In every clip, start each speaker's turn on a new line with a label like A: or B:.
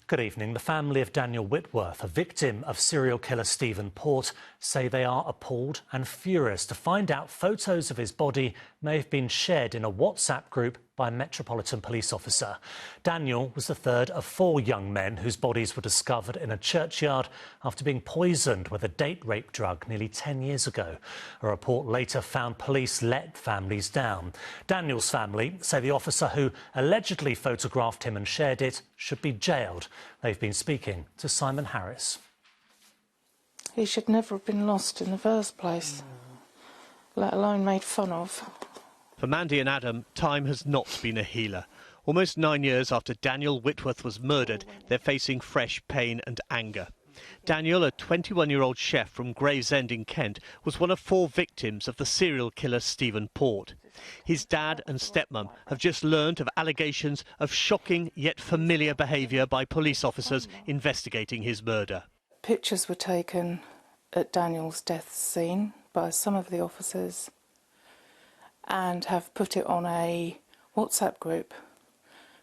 A: Good evening. The family of Daniel Whitworth, a victim of serial killer Stephen Port, say they are appalled and furious to find out photos of his body may have been shared in a WhatsApp group by a Metropolitan Police officer. Daniel was the third of 4 young men whose bodies were discovered in a churchyard after being poisoned with a date rape drug nearly 10 years ago. A report later found police let families down. Daniel's family say the officer who allegedly photographed him and shared it should be jailed. They've been speaking to Simon Harris.
B: He should never have been lost in the first place, let alone made fun of.
C: For Mandy and Adam, time has not been a healer. Almost 9 years after Daniel Whitworth was murdered, they're facing fresh pain and anger. Daniel, a 21-year-old chef from Gravesend in Kent, was one of 4 victims of the serial killer Stephen Port. His dad and stepmum have just learned of allegations of shocking yet familiar behaviour by police officers investigating his murder.
B: Pictures were taken at Daniel's death scene by some of the officers and have put it on a WhatsApp group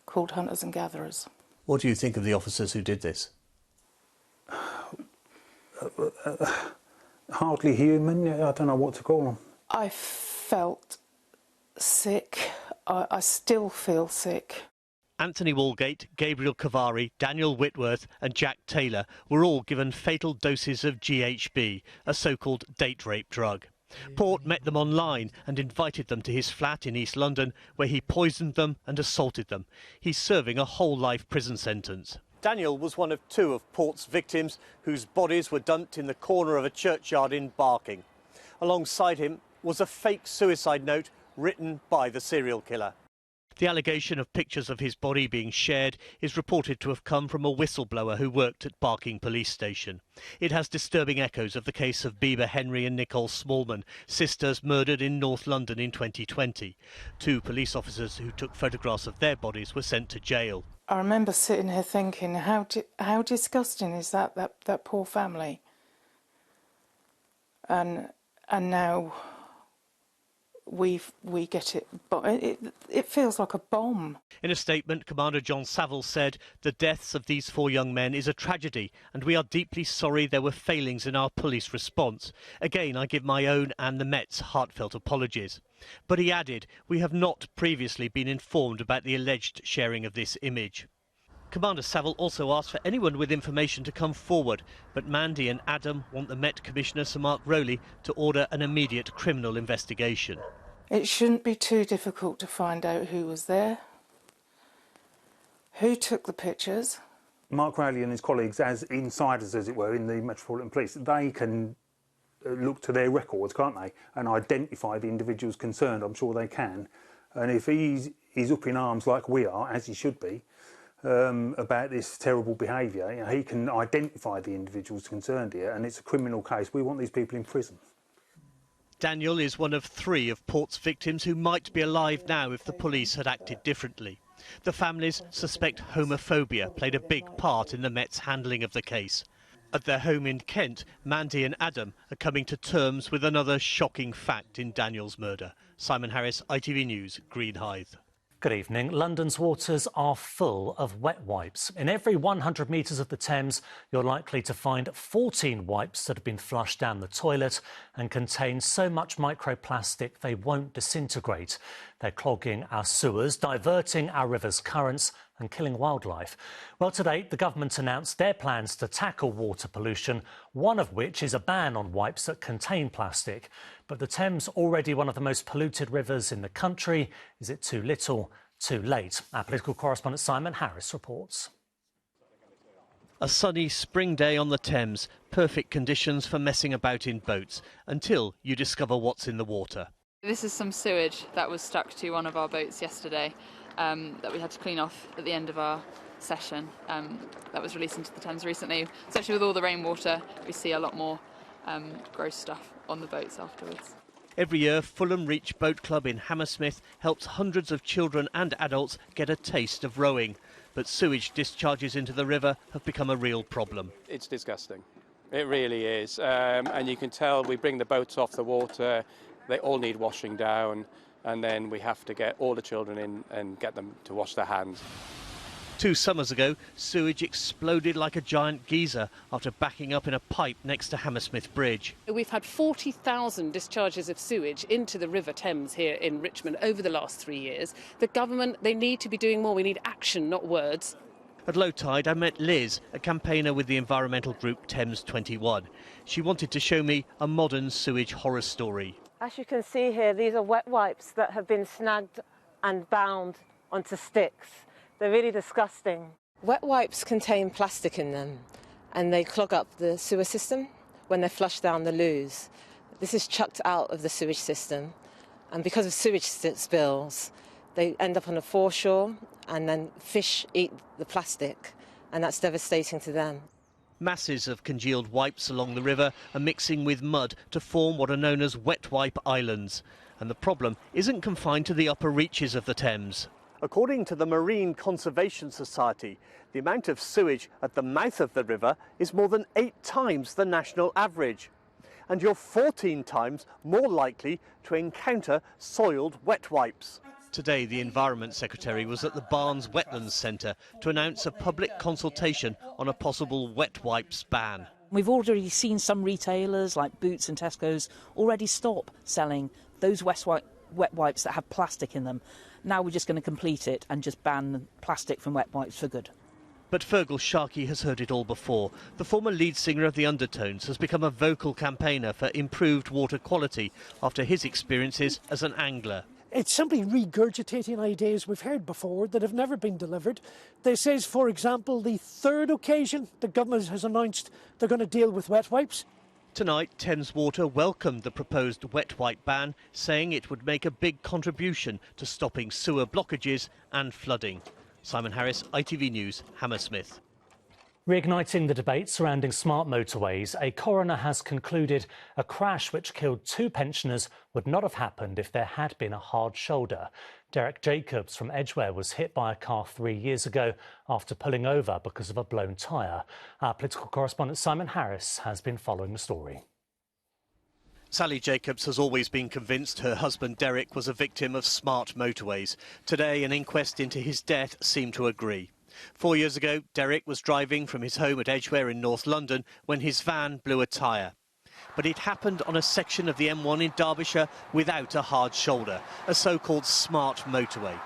B: called Hunters and Gatherers.
C: What do you think of the officers who did this?
D: Hardly human. I don't know what to call them.
B: I felt sick. I still feel sick.
C: Anthony Walgate, Gabriel Cavari, Daniel Whitworth and Jack Taylor were all given fatal doses of GHB, a so-called date rape drug. Port met them online and invited them to his flat in East London, where he poisoned them and assaulted them. He's serving a whole-life prison sentence. Daniel was one of 2 of Port's victims whose bodies were dumped in the corner of a churchyard in Barking. Alongside him was a fake suicide note written by the serial killer. The allegation of pictures of his body being shared is reported to have come from a whistleblower who worked at Barking Police Station. It has disturbing echoes of the case of Bieber Henry and Nicole Smallman, sisters murdered in North London in 2020. 2 police officers who took photographs of their bodies were sent to jail.
B: I remember sitting here thinking, how disgusting is that poor family? And now we get it, but it feels like a bomb.
C: In a statement, Commander John Saville said, "The deaths of these 4 young men is a tragedy, and we are deeply sorry there were failings in our police response. Again, I give my own and the Met's heartfelt apologies." But he added, "We have not previously been informed about the alleged sharing of this image." Commander Saville also asked for anyone with information to come forward, but Mandy and Adam want the Met Commissioner Sir Mark Rowley to order an immediate criminal investigation.
B: It shouldn't be too difficult to find out who was there, who took the pictures.
D: Mark Rowley and his colleagues, as insiders, as it were, in the Metropolitan Police, they can look to their records, can't they, and identify the individuals concerned. I'm sure they can. And if he's up in arms like we are, as he should be, about this terrible behaviour, you know, he can identify the individuals concerned here, and it's a criminal case. We want these people in prison.
C: Daniel is one of 3 of Port's victims who might be alive now if the police had acted differently. The families suspect homophobia played a big part in the Met's handling of the case. At their home in Kent, Mandy and Adam are coming to terms with another shocking fact in Daniel's murder. Simon Harris, ITV News, Greenhithe.
A: Good evening. London's waters are full of wet wipes. In every 100 metres of the Thames, you're likely to find 14 wipes that have been flushed down the toilet and contain so much microplastic they won't disintegrate. They're clogging our sewers, diverting our rivers' currents and killing wildlife. Well, today, the government announced their plans to tackle water pollution, one of which is a ban on wipes that contain plastic. But the Thames, already one of the most polluted rivers in the country, is it too little, too late? Our political correspondent Simon Harris reports.
C: A sunny spring day on the Thames, perfect conditions for messing about in boats, until you discover what's in the water.
E: This is some sewage that was stuck to one of our boats yesterday that we had to clean off at the end of our session that was released into the Thames recently. Especially with all the rainwater, we see a lot more gross stuff on the boats afterwards.
C: Every year, Fulham Reach Boat Club in Hammersmith helps hundreds of children and adults get a taste of rowing. But sewage discharges into the river have become a real problem.
F: It's disgusting. It really is. And you can tell we bring the boats off the water, they all need washing down, and then we have to get all the children in and get them to wash their hands.
C: 2 summers ago, sewage exploded like a giant geyser after backing up in a pipe next to Hammersmith Bridge.
G: We've had 40,000 discharges of sewage into the River Thames here in Richmond over the last 3 years. The government, they need to be doing more. We need action, not words.
C: At low tide, I met Liz, a campaigner with the environmental group Thames 21. She wanted to show me a modern sewage horror story.
H: As you can see here, these are wet wipes that have been snagged and bound onto sticks. They're really disgusting. Wet wipes contain plastic in them and they clog up the sewer system when they flush down the loos. This is chucked out of the sewage system, and because of sewage spills, they end up on the foreshore, and then fish eat the plastic, and that's devastating to them.
C: Masses of congealed wipes along the river are mixing with mud to form what are known as wet wipe islands. And the problem isn't confined to the upper reaches of the Thames. According to the Marine Conservation Society, the amount of sewage at the mouth of the river is more than 8 times the national average. And you're 14 times more likely to encounter soiled wet wipes. Today, the Environment Secretary was at the Barnes Wetlands Centre to announce a public consultation on a possible wet wipes ban.
I: We've already seen some retailers like Boots and Tesco's already stop selling those wet wipes that have plastic in them. Now we're just going to complete it and just ban plastic from wet wipes for good.
C: But Fergal Sharkey has heard it all before. The former lead singer of the Undertones has become a vocal campaigner for improved water quality after his experiences as an angler.
J: It's simply regurgitating ideas we've heard before that have never been delivered. This is, for example, the 3rd occasion the government has announced they're going to deal with wet wipes.
C: Tonight, Thames Water welcomed the proposed wet wipe ban, saying it would make a big contribution to stopping sewer blockages and flooding. Simon Harris, ITV News, Hammersmith.
A: Reigniting the debate surrounding smart motorways, a coroner has concluded a crash which killed 2 pensioners would not have happened if there had been a hard shoulder. Derek Jacobs from Edgware was hit by a car 3 years ago after pulling over because of a blown tyre. Our political correspondent Simon Harris has been following the story.
C: Sally Jacobs has always been convinced her husband Derek was a victim of smart motorways. Today, an inquest into his death seemed to agree. 4 years ago, Derek was driving from his home at Edgware in North London when his van blew a tyre. But it happened on a section of the M1 in Derbyshire without a hard shoulder, a so-called smart motorway.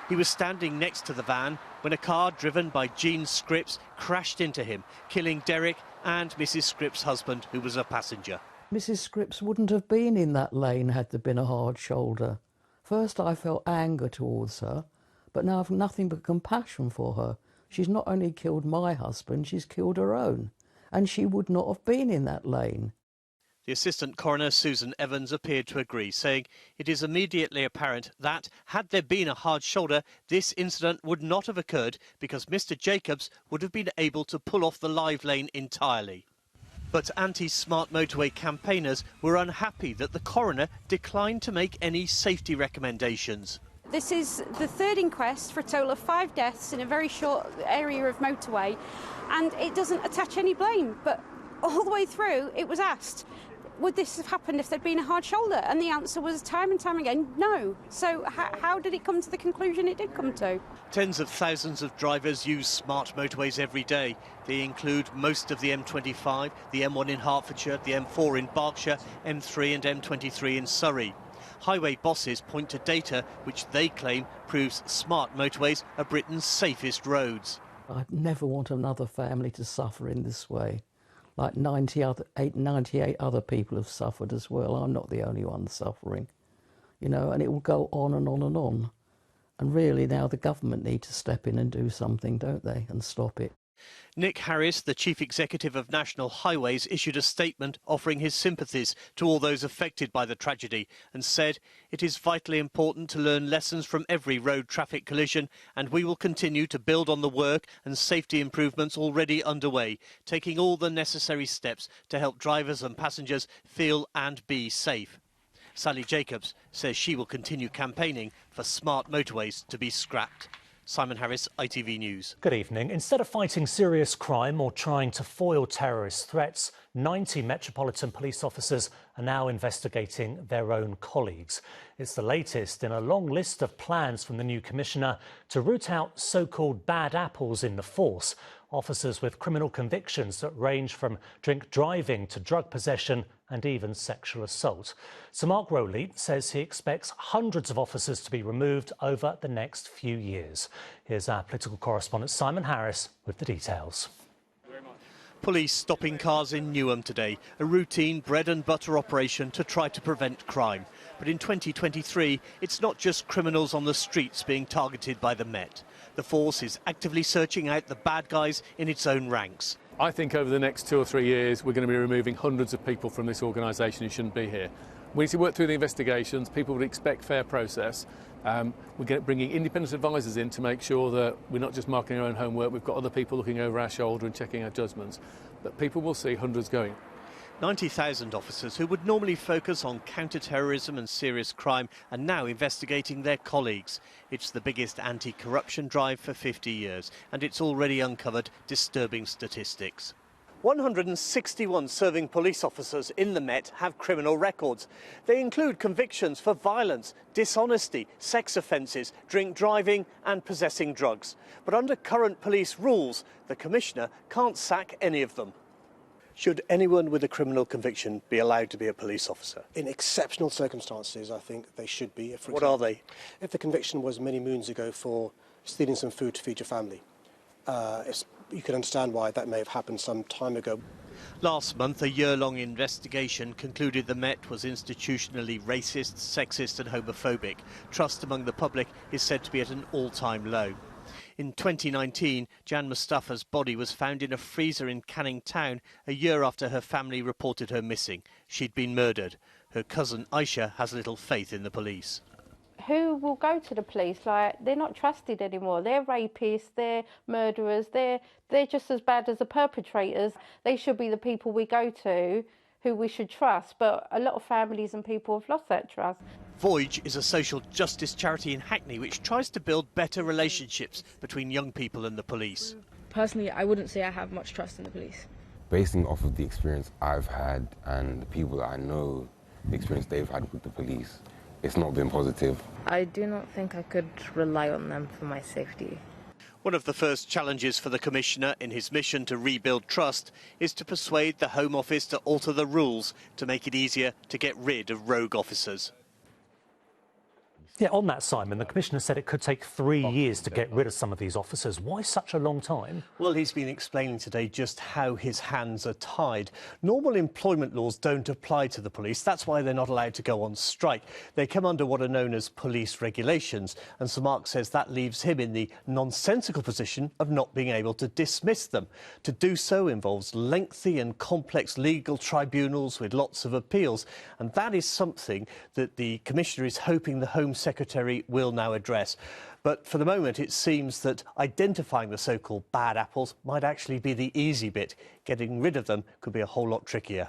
C: He was standing next to the van when a car driven by Jean Scripps crashed into him, killing Derek and Mrs. Scripps' husband, who was a passenger.
K: Mrs. Scripps wouldn't have been in that lane had there been a hard shoulder. First I felt anger towards her, but now I've nothing but compassion for her. She's not only killed my husband, she's killed her own, and she would not have been in that lane.
C: The Assistant Coroner, Susan Evans, appeared to agree, saying it is immediately apparent that, had there been a hard shoulder, this incident would not have occurred because Mr. Jacobs would have been able to pull off the live lane entirely. But anti-smart motorway campaigners were unhappy that the coroner declined to make any safety recommendations.
L: This is the 3rd inquest for a total of 5 deaths in a very short area of motorway, and it doesn't attach any blame. But all the way through, it was asked, would this have happened if there'd been a hard shoulder? And the answer was time and time again, no. So how did it come to the conclusion it did come to?
C: Tens of thousands of drivers use smart motorways every day. They include most of the M25, the M1 in Hertfordshire, the M4 in Berkshire, M3 and M23 in Surrey. Highway bosses point to data which they claim proves smart motorways are Britain's safest roads.
K: I'd never want another family to suffer in this way. Like 98 other people have suffered as well. I'm not the only one suffering, you know, and it will go on and on and on. And really now the government need to step in and do something, don't they, and stop it.
C: Nick Harris, the Chief Executive of National Highways, issued a statement offering his sympathies to all those affected by the tragedy and said it is vitally important to learn lessons from every road traffic collision, and we will continue to build on the work and safety improvements already underway, taking all the necessary steps to help drivers and passengers feel and be safe. Sally Jacobs says she will continue campaigning for smart motorways to be scrapped. Simon Harris, ITV News.
A: Good evening. Instead of fighting serious crime or trying to foil terrorist threats, 90 Metropolitan Police officers are now investigating their own colleagues. It's the latest in a long list of plans from the new Commissioner to root out so-called bad apples in the force, officers with criminal convictions that range from drink driving to drug possession and even sexual assault. Sir Mark Rowley says he expects hundreds of officers to be removed over the next few years. Here's our political correspondent Simon Harris with the details.
C: Police stopping cars in Newham today, a routine bread and butter operation to try to prevent crime. But in 2023, it's not just criminals on the streets being targeted by the Met. The force is actively searching out the bad guys in its own ranks.
M: I think over the next 2 or 3 years, we're going to be removing hundreds of people from this organisation who shouldn't be here. We need to work through the investigations. People would expect fair process. We're bringing independent advisors in to make sure that we're not just marking our own homework. We've got other people looking over our shoulder and checking our judgments. But people will see hundreds going.
C: 90,000 officers who would normally focus on counter-terrorism and serious crime are now investigating their colleagues. It's the biggest anti-corruption drive for 50 years, and it's already uncovered disturbing statistics. 161 serving police officers in the Met have criminal records. They include convictions for violence, dishonesty, sex offences, drink driving and possessing drugs. But under current police rules, the Commissioner can't sack any of them. Should anyone with a criminal conviction be allowed to be a police officer?
N: In exceptional circumstances, I think they should be.
C: What are they?
N: If the conviction was many moons ago for stealing some food to feed your family, you can understand why that may have happened some time ago.
C: Last month, a year-long investigation concluded the Met was institutionally racist, sexist and homophobic. Trust among the public is said to be at an all-time low. In 2019, Jan Mustafa's body was found in a freezer in Canning Town a year after her family reported her missing. She'd been murdered. Her cousin Aisha has little faith in the police.
O: Who will go to the police? Like, they're not trusted anymore. They're rapists, they're murderers, they're just as bad as the perpetrators. They should be the people we go to, who we should trust, but a lot of families and people have lost that trust.
C: Voyage is a social justice charity in Hackney which tries to build better relationships between young people and the police.
P: Personally, I wouldn't say I have much trust in the police.
Q: Basing off of the experience I've had and the people that I know, the experience they've had with the police, it's not been positive.
P: I do not think I could rely on them for my safety.
C: One of the first challenges for the Commissioner in his mission to rebuild trust is to persuade the Home Office to alter the rules to make it easier to get rid of rogue officers.
A: Yeah, on that, Simon, the Commissioner said it could take 3 years to get rid of some of these officers. Why such a long time?
C: Well, he's been explaining today just how his hands are tied. Normal employment laws don't apply to the police. That's why they're not allowed to go on strike. They come under what are known as police regulations. And Sir Mark says that leaves him in the nonsensical position of not being able to dismiss them. To do so involves lengthy and complex legal tribunals with lots of appeals. And that is something that the Commissioner is hoping the Home Secretary will now address. But for the moment, it seems that identifying the so-called bad apples might actually be the easy bit. Getting rid of them could be a whole lot trickier.